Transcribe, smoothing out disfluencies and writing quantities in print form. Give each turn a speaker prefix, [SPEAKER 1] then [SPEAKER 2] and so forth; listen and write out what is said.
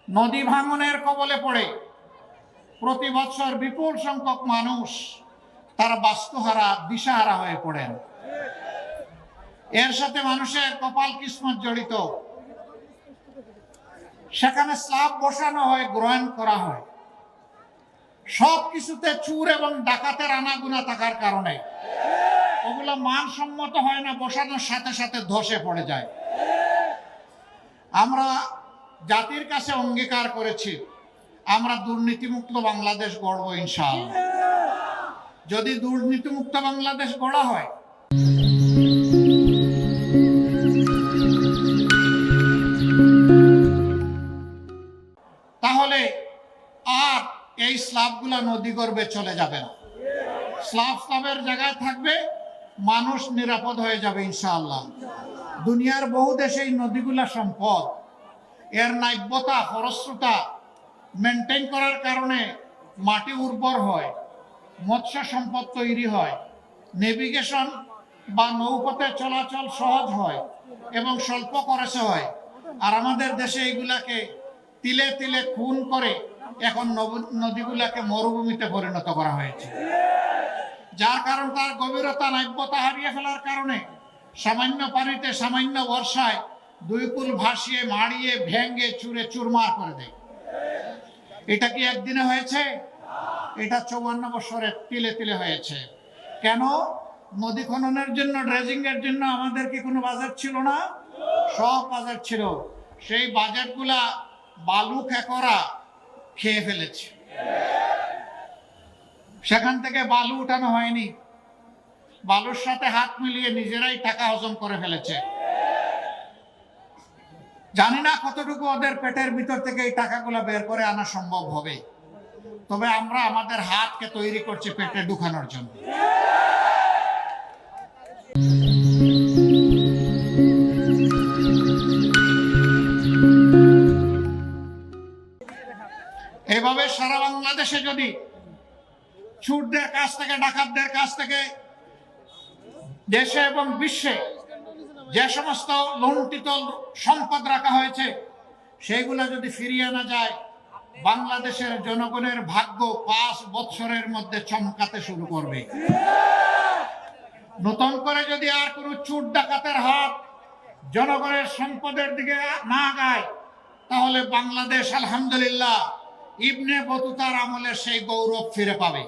[SPEAKER 1] নদী ভাঙনের কবলে পড়ে প্রতি বছর বিপুল সংখ্যক মানুষ তারা বাস্তুহারা, দিশাহারা হয়ে পড়েন। এর সাথে মানুষের কপাল কিসমত জড়িত। সেখানে স্ল্যাব বসানো হয়, গ্রহণ করা হয়, সব কিছুতে চুর এবং ডাকাতের আনাগুনা থাকার কারণে ওগুলো মানসম্মত হয় না, বসানোর সাথে সাথে ধসে পড়ে যায়। আমরা জাতির কাছে অঙ্গীকার করেছি আমরা দুর্নীতিমুক্ত বাংলাদেশ গড়ব ইনশাআল্লাহ। যদি দুর্নীতিমুক্ত বাংলাদেশ গড়া হয়, তাহলে আর এই স্ল্যাবগুলা নদী গর্ভে চলে যাবে না। স্ল্যাবের জায়গায় থাকবে, মানুষ নিরাপদ হয়ে যাবে ইনশাআল্লাহ। দুনিয়ার বহু দেশে এই নদীগুলা সম্পদ, এর নাব্যতা, খরস্রোতা মেনটেন করার কারণে মাটি উর্বর হয়, মৎস্য সম্পদ তৈরি হয়, নেভিগেশন বা নৌপথে চলাচল সহজ হয় এবং স্বল্প খরচে হয়। আর আমাদের দেশে এগুলাকে তিলে তিলে খুন করে এখন নদীগুলাকে মরুভূমিতে পরিণত করা হয়েছে, যার কারণ তার গভীরতা, নাব্যতা হারিয়ে ফেলার কারণে সামান্য পানিতে, সামান্য বর্ষায় দুই কুল ভাসিয়ে, মাড়িয়ে, ভেঙ্গে, চুরে চুরমার করে দেয়। এটা কি একদিনে হয়েছে? এটা 54 বছরে তিলে তিলে হয়েছে। কেন? নদী খননের জন্য, ড্রেজিং এর জন্য আমাদের কি কোনো বাজেট ছিল না? সব বাজেট ছিল। সেই বাজেটগুলা বালু খেকরা খেয়ে ফেলেছে। সেখান থেকে বালু উঠানো হয়নি, বালুর সাথে হাত মিলিয়ে নিজেরাই টাকা হজম করে ফেলেছে। জানি না কতটুকু ওদের পেটের ভিতর থেকে এই টাকাগুলো বের করে আনা সম্ভব হবে, তবে আমরা আমাদের হাতকে তৈরি করছি পেটে ঢুকানোর জন্য। এভাবে সারা বাংলাদেশে যদি চোরদের কাছ থেকে, ডাকাতদের কাছ থেকে দেশে এবং বিশ্বে যে সমস্ত লুণ্ঠিত সম্পদ রাখা হয়েছে সেগুলা যদি ফিরিয়ে আনা যায়, বাংলাদেশের জনগণের ভাগ্য 5 বছরের মধ্যে চমকাতে শুরু করবে। নতুন করে যদি আর কোনো চোর ডাকাতের হাত জনগণের সম্পদের দিকে না আগায়, তাহলে বাংলাদেশ আলহামদুলিল্লাহ ইবনে বতুতার আমলে সেই গৌরব ফিরে পাবে।